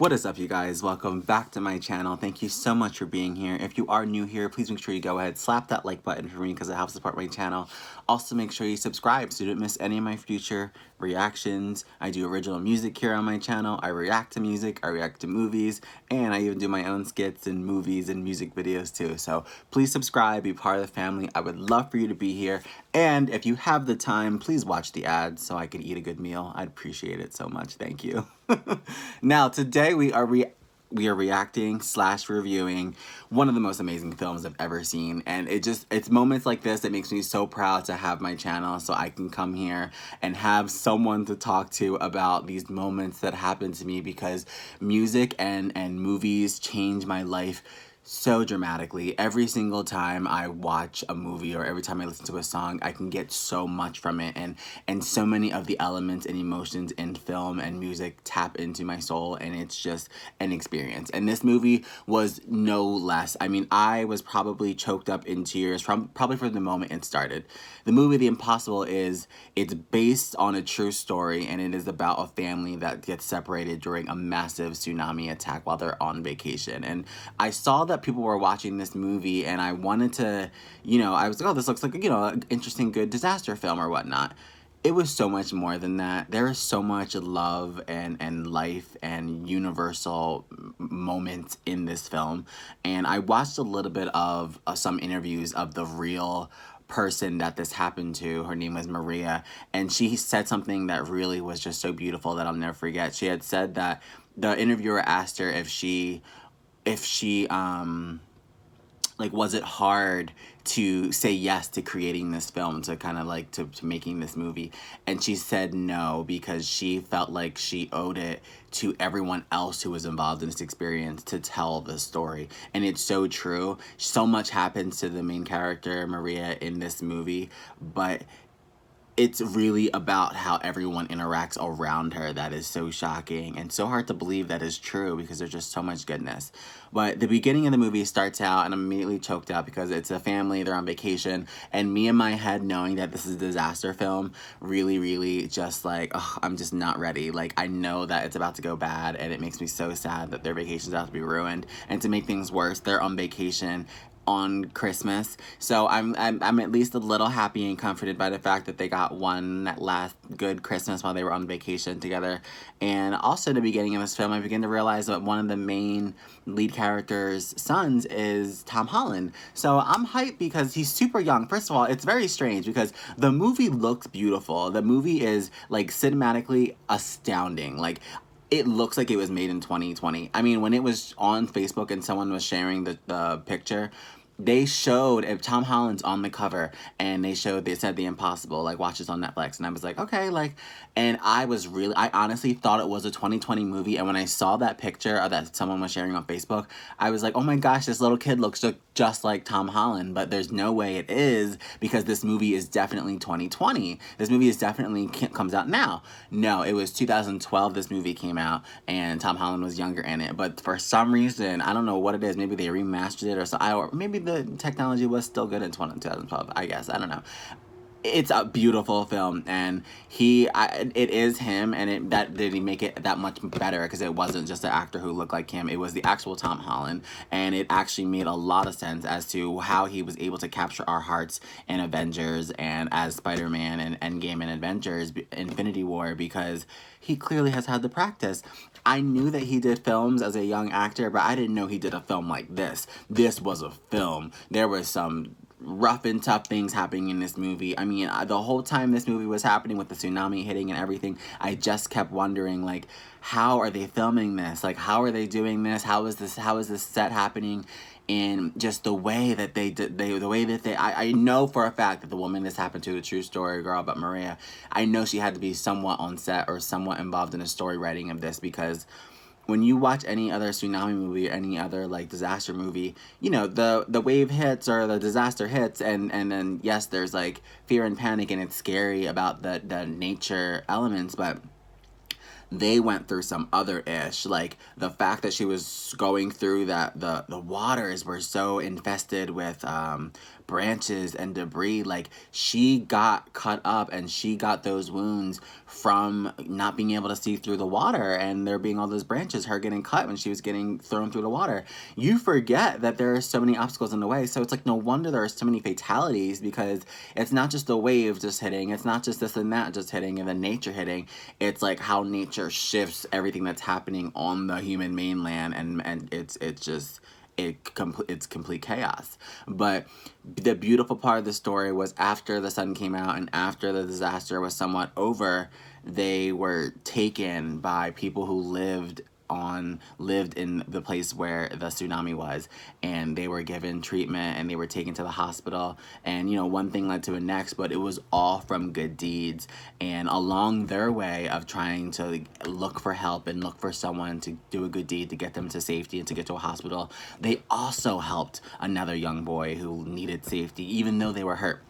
What is up, you guys? Welcome back to my channel. Thank you so much for being here. If you are new here, please make sure you go ahead, slap that like button for me because it helps support my channel. Also, make sure you subscribe so you don't miss any of my future reactions. I do original music here on my channel. I react to music, I react to movies, and I even do my own skits and movies and music videos too. So please subscribe, be part of the family. I would love for you to be here. And if you have the time, please watch the ads so I can eat a good meal. I'd appreciate it so much. Thank you. Now, today we are reacting / reviewing one of the most amazing films I've ever seen, and it's moments like this that makes me so proud to have my channel so I can come here and have someone to talk to about these moments that happen to me, because music and movies change my life so dramatically. Every single time I watch a movie or every time I listen to a song, I can get so much from it, and so many of the elements and emotions in film and music tap into my soul, and it's just an experience. And this movie was no less. I mean, I was probably choked up in tears probably from the moment it started. The movie The Impossible it's based on a true story, and it is about a family that gets separated during a massive tsunami attack while they're on vacation. And I saw that people were watching this movie, and I wanted to, I was like, oh, this looks like, an interesting, good disaster film or whatnot. It was so much more than that. There is so much love and life and universal moments in this film. And I watched a little bit of some interviews of the real person that this happened to. Her name was Maria, and she said something that really was just so beautiful that I'll never forget. She had said that the interviewer asked her if she like, was it hard to say yes to creating this film, to kind of like to making this movie? And she said no, because she felt like she owed it to everyone else who was involved in this experience to tell the story. And it's so true. So much happens to the main character, Maria, in this movie, but it's really about how everyone interacts around her that is so shocking and so hard to believe that is true, because there's just so much goodness. But the beginning of the movie starts out, and I'm immediately choked out because it's a family, they're on vacation, and me in my head knowing that this is a disaster film really just like, oh, I'm just not ready. Like, I know that it's about to go bad, and it makes me so sad that their vacation's about to be ruined. And to make things worse, they're on vacation on Christmas, so I'm at least a little happy and comforted by the fact that they got one last good Christmas while they were on vacation together. And also, in the beginning of this film, I begin to realize that one of the main lead character's sons is Tom Holland. So I'm hyped because he's super young. First of all, it's very strange because the movie looks beautiful. The movie is, like, cinematically astounding. Like, it looks like it was made in 2020. I mean, when it was on Facebook and someone was sharing the picture, they showed, if Tom Holland's on the cover, and they said The Impossible, like, watch this on Netflix. And I was like, okay, like, and I honestly thought it was a 2020 movie. And when I saw that picture that someone was sharing on Facebook, I was like, oh my gosh, this little kid looks just like Tom Holland. But there's no way it is, because this movie is definitely 2020. This movie is definitely comes out now. No, it was 2012 this movie came out, and Tom Holland was younger in it. But for some reason, I don't know what it is. Maybe they remastered it, or maybe the technology was still good in 2012, I guess. I don't know. It's a beautiful film, and it is him, and that did he make it that much better, because it wasn't just an actor who looked like him. It was the actual Tom Holland, and it actually made a lot of sense as to how he was able to capture our hearts in Avengers and as Spider-Man and Endgame and Avengers Infinity War, because he clearly has had the practice. I knew that he did films as a young actor, but I didn't know he did a film like this. This was a film. There was some rough and tough things happening in this movie. I mean, the whole time this movie was happening with the tsunami hitting and everything, I just kept wondering, like, how are they filming this? Like, how are they doing this? How is this set happening? And just the way that I know for a fact that the woman this happened to, a true story girl about Maria, I know she had to be somewhat on set or somewhat involved in the story writing of this, because when you watch any other tsunami movie, any other, like, disaster movie, the wave hits or the disaster hits, and then, yes, there's, like, fear and panic, and it's scary about the nature elements, but they went through some other ish. Like, the fact that she was going through that the waters were so infested with branches and debris. Like, she got cut up and she got those wounds from not being able to see through the water, and there being all those branches, her getting cut when she was getting thrown through the water. You forget that there are so many obstacles in the way. So it's like, no wonder there are so many fatalities, because it's not just the wave just hitting, it's not just this and that just hitting and then nature hitting. It's like how nature shifts everything that's happening on the human mainland, and it's just it's complete chaos. But the beautiful part of the story was, after the sun came out and after the disaster was somewhat over, they were taken by people who lived in the place where the tsunami was, and they were given treatment and they were taken to the hospital, and you know, one thing led to the next, but it was all from good deeds. And along their way of trying to look for help and look for someone to do a good deed to get them to safety and to get to a hospital, they also helped another young boy who needed safety even though they were hurt.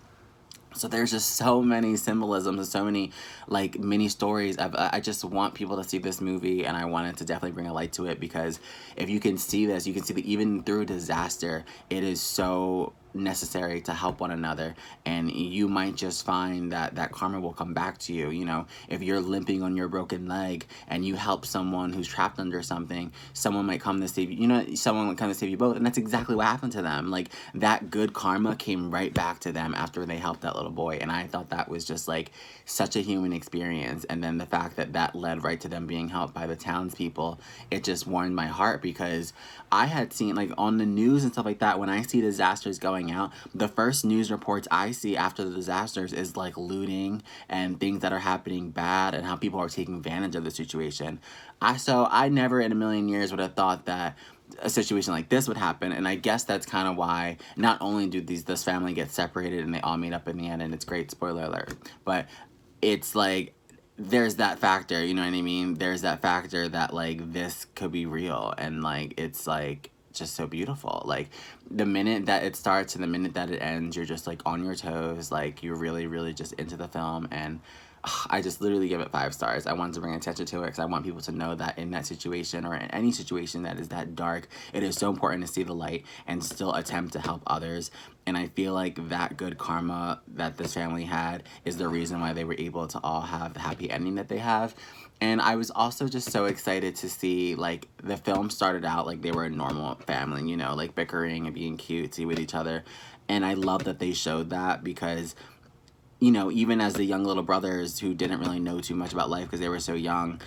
So there's just so many symbolisms and so many, like, mini stories. I just want people to see this movie, and I wanted to definitely bring a light to it, because if you can see this, you can see that even through disaster, it is so necessary to help one another, and you might just find that that karma will come back to you. You know, if you're limping on your broken leg and you help someone who's trapped under something, someone might come to save you. You know, someone would come to save you both, and that's exactly what happened to them. Like, that good karma came right back to them after they helped that little boy, and I thought that was just like such a human experience. And then the fact that that led right to them being helped by the townspeople, it just warmed my heart, because I had seen, like, on the news and stuff like that, when I see disasters going out, the first news reports I see after the disasters is like looting and things that are happening bad and how people are taking advantage of the situation. So I never in a million years would have thought that a situation like this would happen, and I guess that's kind of why not only do this family get separated and they all meet up in the end, and it's great, spoiler alert, but it's like, there's that factor, you know what I mean? There's that factor that, like, this could be real, and, like, it's, like, just so beautiful. Like, the minute that it starts and the minute that it ends, you're just, like, on your toes. Like, you're really, really just into the film, and I just literally give it 5 stars. I wanted to bring attention to it because I want people to know that in that situation, or in any situation that is that dark, it is so important to see the light and still attempt to help others. And I feel like that good karma that this family had is the reason why they were able to all have the happy ending that they have. And I was also just so excited to see, like, the film started out like they were a normal family, you know, like bickering and being cutesy with each other. And I love that they showed that, because, you know, even as the young little brothers who didn't really know too much about life because they were so young,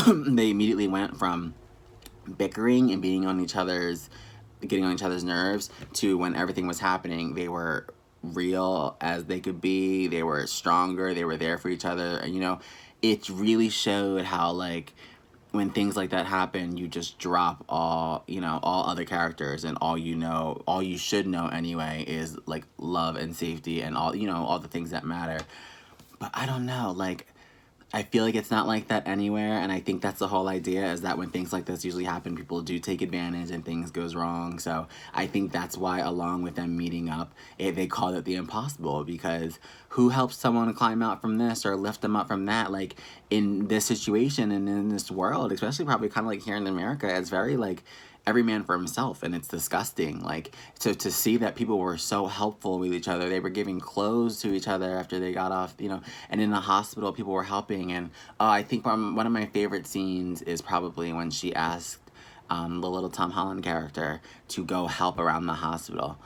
they immediately went from bickering and getting on each other's nerves, to when everything was happening, they were real as they could be. They were stronger. They were there for each other. And, you know, it really showed how, like, when things like that happen, you just drop all, you know, all other characters, and all you should know anyway is, like, love and safety and all, you know, all the things that matter. But I don't know, like, I feel like it's not like that anywhere, and I think that's the whole idea, is that when things like this usually happen, people do take advantage and things goes wrong. So I think that's why, along with them meeting up, they called it the impossible, because who helps someone climb out from this or lift them up from that? Like, in this situation and in this world, especially probably kind of like here in America, it's very, like, every man for himself, and it's disgusting. Like, to see that people were so helpful with each other. They were giving clothes to each other after they got off, you know, and in the hospital people were helping. And I think one of my favorite scenes is probably when she asked the little Tom Holland character to go help around the hospital,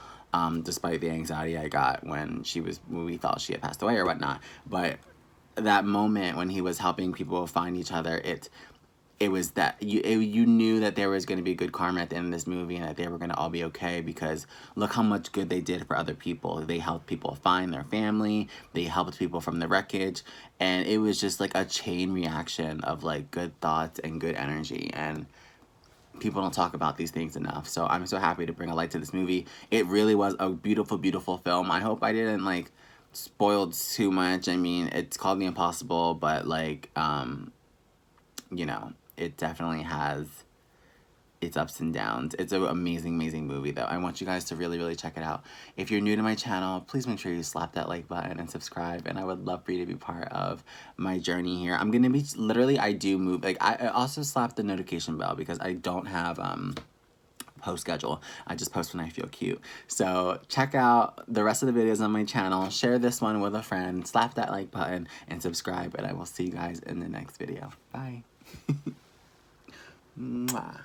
despite the anxiety I got when we thought she had passed away or whatnot. But that moment when he was helping people find each other, it was that you knew that there was going to be good karma at the end of this movie, and that they were going to all be okay, because look how much good they did for other people. They helped people find their family. They helped people from the wreckage. And it was just like a chain reaction of, like, good thoughts and good energy. And people don't talk about these things enough. So I'm so happy to bring a light to this movie. It really was a beautiful, beautiful film. I hope I didn't, like, spoil too much. I mean, it's called The Impossible, but, like, you know, it definitely has its ups and downs. It's an amazing, amazing movie, though. I want you guys to really, really check it out. If you're new to my channel, please make sure you slap that like button and subscribe, and I would love for you to be part of my journey here. I'm going to be, literally, I do move, like, I also slap the notification bell, because I don't have, post schedule. I just post when I feel cute. So check out the rest of the videos on my channel. Share this one with a friend. Slap that like button and subscribe. And I will see you guys in the next video. Bye. Mwah.